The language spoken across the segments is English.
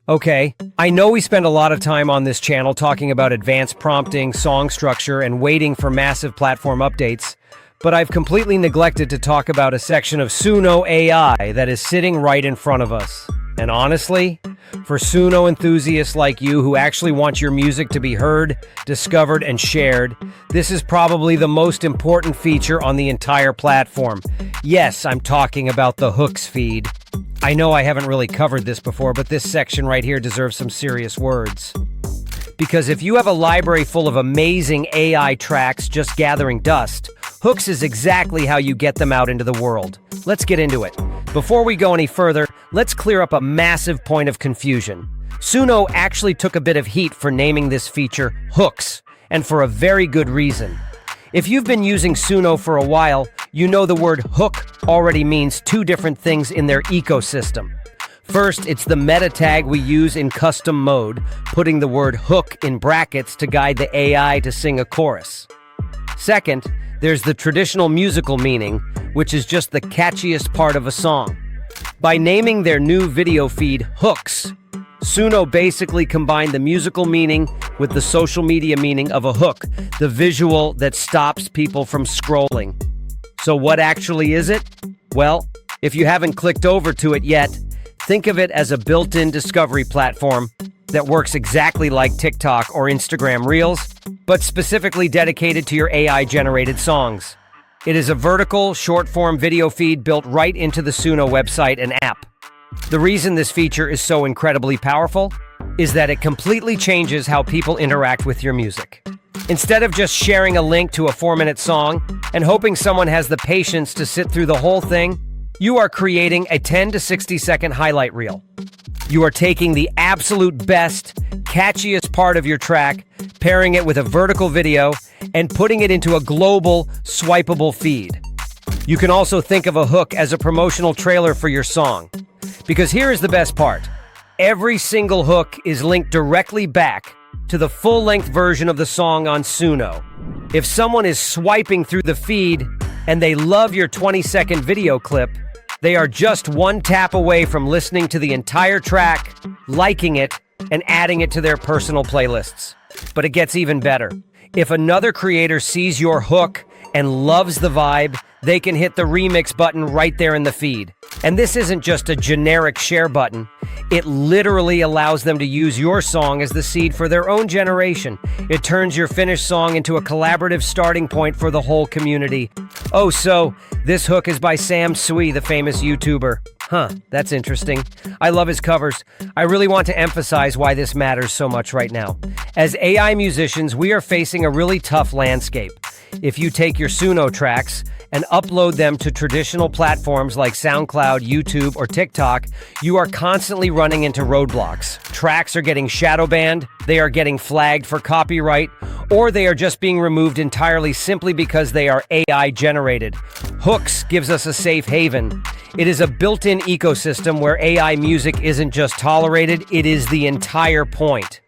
Okay, I know we spend a lot of time on this channel talking about advanced prompting, song structure, and waiting for massive platform updates, but I've completely neglected to talk about a section of Suno AI that is sitting right in front of us. And honestly, for Suno enthusiasts like you who actually want your music to be heard, discovered, and shared, this is probably the most important feature on the entire platform. Yes, I'm talking about the Hooks feed. I know I haven't really covered this before, but this section right here deserves some serious words. Because if you have a library full of amazing AI tracks just gathering dust, Hooks is exactly how you get them out into the world. Let's get into it. Before we go any further, let's clear up a massive point of confusion. Suno actually took a bit of heat for naming this feature Hooks, and for a very good reason. If you've been using Suno for a while, you know the word hook already means two different things in their ecosystem. First, it's the meta tag we use in custom mode, putting the word hook in brackets to guide the AI to sing a chorus. Second, there's the traditional musical meaning, which is just the catchiest part of a song. By naming their new video feed Hooks, Suno basically combined the musical meaning with the social media meaning of a hook, the visual that stops people from scrolling. So what actually is it? Well, if you haven't clicked over to it yet, think of it as a built-in discovery platform that works exactly like TikTok or Instagram Reels, but specifically dedicated to your AI-generated songs. It is a vertical, short-form video feed built right into the Suno website and app. The reason this feature is so incredibly powerful is that it completely changes how people interact with your music. Instead of just sharing a link to a 4-minute song and hoping someone has the patience to sit through the whole thing, you are creating a 10 to 60-second highlight reel. You are taking the absolute best, catchiest part of your track, pairing it with a vertical video, and putting it into a global, swipeable feed. You can also think of a hook as a promotional trailer for your song. Because here is the best part. Every single hook is linked directly back to the full-length version of the song on Suno. If someone is swiping through the feed and they love your 20-second video clip, they are just one tap away from listening to the entire track, liking it, and adding it to their personal playlists. But it gets even better. If another creator sees your hook and loves the vibe, they can hit the remix button right there in the feed. And this isn't just a generic share button. It literally allows them to use your song as the seed for their own generation. It turns your finished song into a collaborative starting point for the whole community. Oh, so this hook is by Sam Sui, the famous YouTuber. Huh, that's interesting. I love his covers. I really want to emphasize why this matters so much right now. As AI musicians, we are facing a really tough landscape. If you take your Suno tracks and upload them to traditional platforms like SoundCloud, YouTube, or TikTok, you are constantly running into roadblocks. Tracks are getting shadow banned, they are getting flagged for copyright, or they are just being removed entirely simply because they are AI generated. Hooks gives us a safe haven. It is a built-in ecosystem where AI music isn't just tolerated, it is the entire point.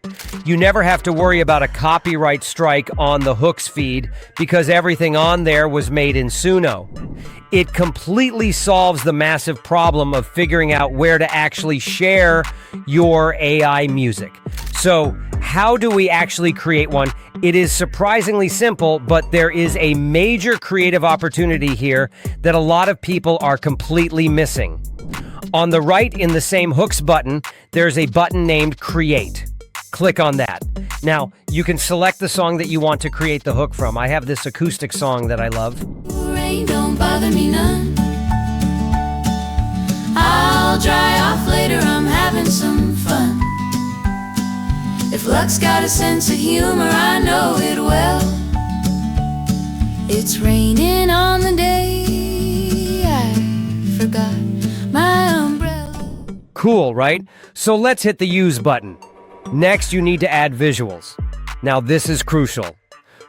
You never have to worry about a copyright strike on the Hooks feed because everything on there was made in Suno. It completely solves the massive problem of figuring out where to actually share your AI music. So, how do we actually create one? It is surprisingly simple, but there is a major creative opportunity here that a lot of people are completely missing. On the right in the same Hooks button, there's a button named Create. Click on that. Now, you can select the song that you want to create the hook from. I have this acoustic song that I love. Rain don't bother me none. I'll dry off later, I'm having some fun. If luck's got a sense of humor, I know it well. It's raining on the day I forgot my umbrella. Cool, right? So let's hit the use button. Next, you need to add visuals. Now, this is crucial.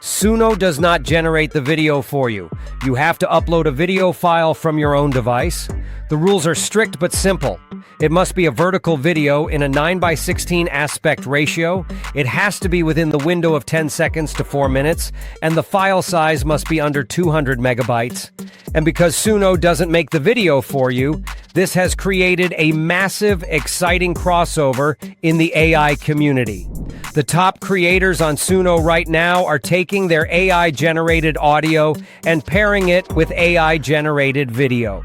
Suno does not generate the video for you. You have to upload a video file from your own device, The rules are strict but simple. It must be a vertical video in a 9:16 aspect ratio. It has to be within the window of 10 seconds to 4 minutes, and the file size must be under 200 megabytes. And because Suno doesn't make the video for you, this has created a massive, exciting crossover in the AI community. The top creators on Suno right now are taking their AI-generated audio and pairing it with AI-generated video.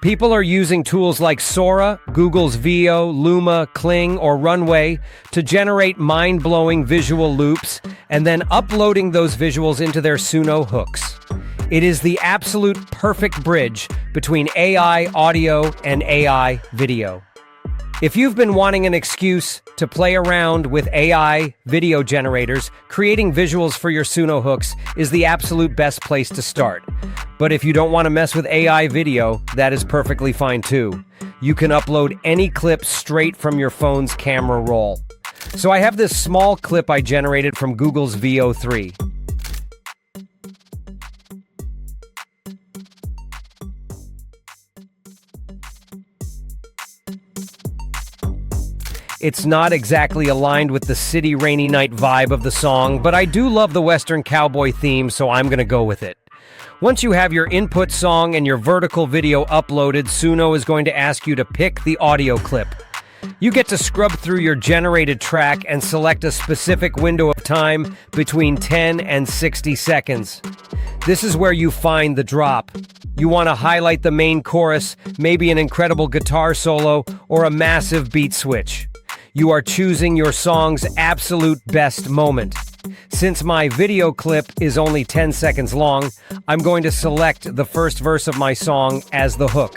People are using tools like Sora, Google's Veo, Luma, Kling, or Runway to generate mind-blowing visual loops and then uploading those visuals into their Suno hooks. It is the absolute perfect bridge between AI audio and AI video. If you've been wanting an excuse to play around with AI video generators, creating visuals for your Suno hooks is the absolute best place to start. But if you don't want to mess with AI video, that is perfectly fine too. You can upload any clip straight from your phone's camera roll. So I have this small clip I generated from Google's Veo 3. It's not exactly aligned with the city rainy night vibe of the song, but I do love the Western cowboy theme, so I'm gonna go with it. Once you have your input song and your vertical video uploaded, Suno is going to ask you to pick the audio clip. You get to scrub through your generated track and select a specific window of time between 10 and 60 seconds. This is where you find the drop. You want to highlight the main chorus, maybe an incredible guitar solo, or a massive beat switch. You are choosing your song's absolute best moment. Since my video clip is only 10 seconds long, I'm going to select the first verse of my song as the hook.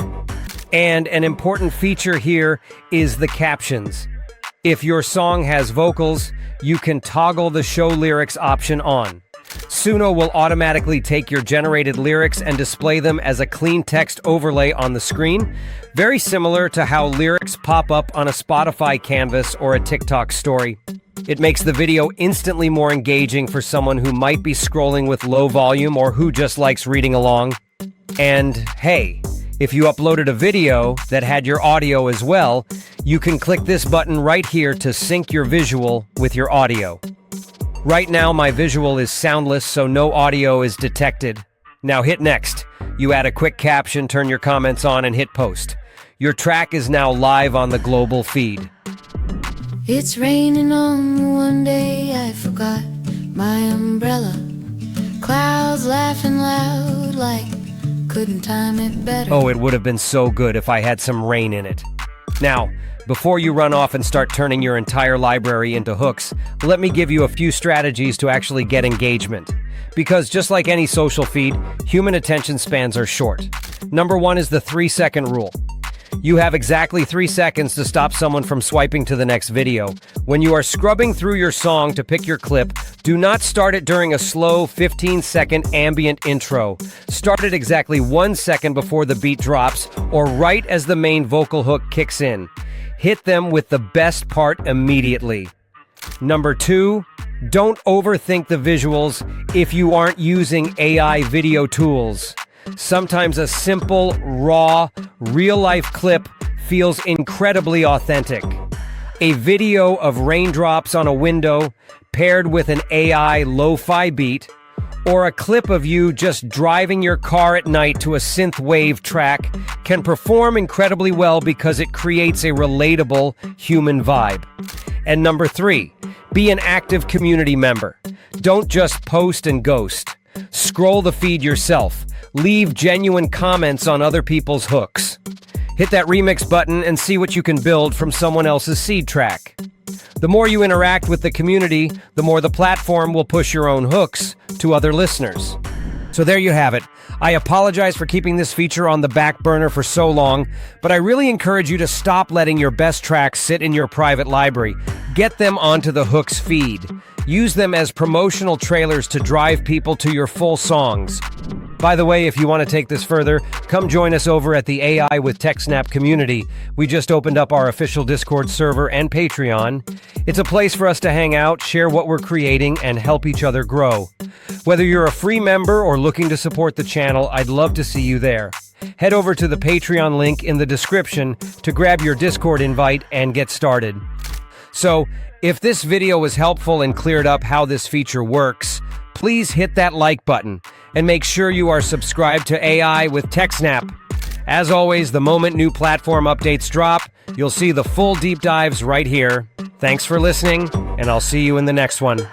And an important feature here is the captions. If your song has vocals, you can toggle the show lyrics option on. Suno will automatically take your generated lyrics and display them as a clean text overlay on the screen, very similar to how lyrics pop up on a Spotify canvas or a TikTok story. It makes the video instantly more engaging for someone who might be scrolling with low volume or who just likes reading along. And hey, if you uploaded a video that had your audio as well, you can click this button right here to sync your visual with your audio. Right now, my visual is soundless, so no audio is detected. Now hit next. You add a quick caption, turn your comments on, and hit post. Your track is now live on the global feed. It's raining on one day I forgot my umbrella. Clouds laughing loud like couldn't time it better. Oh, it would have been so good if I had some rain in it. Now, before you run off and start turning your entire library into hooks, let me give you a few strategies to actually get engagement. Because just like any social feed, human attention spans are short. Number 1 is the 3-second rule. You have exactly 3 seconds to stop someone from swiping to the next video. When you are scrubbing through your song to pick your clip, do not start it during a slow 15-second ambient intro. Start it exactly 1 second before the beat drops or right as the main vocal hook kicks in. Hit them with the best part immediately. Number 2, don't overthink the visuals if you aren't using AI video tools. Sometimes a simple, raw, real-life clip feels incredibly authentic. A video of raindrops on a window paired with an AI lo-fi beat, or a clip of you just driving your car at night to a synthwave track can perform incredibly well because it creates a relatable human vibe. And number 3, be an active community member. Don't just post and ghost. Scroll the feed yourself. Leave genuine comments on other people's hooks. Hit that remix button and see what you can build from someone else's seed track. The more you interact with the community, the more the platform will push your own hooks to other listeners. So there you have it. I apologize for keeping this feature on the back burner for so long, but I really encourage you to stop letting your best tracks sit in your private library. Get them onto the Hooks feed. Use them as promotional trailers to drive people to your full songs. By the way, if you want to take this further, come join us over at the AI with TechZnap community. We just opened up our official Discord server and Patreon. It's a place for us to hang out, share what we're creating, and help each other grow. Whether you're a free member or looking to support the channel, I'd love to see you there. head over to the Patreon link in the description to grab your Discord invite and get started. So, if this video was helpful and cleared up how this feature works, please hit that like button and make sure you are subscribed to AI with TechZnap. As always, the moment new platform updates drop, you'll see the full deep dives right here. Thanks for listening, and I'll see you in the next one.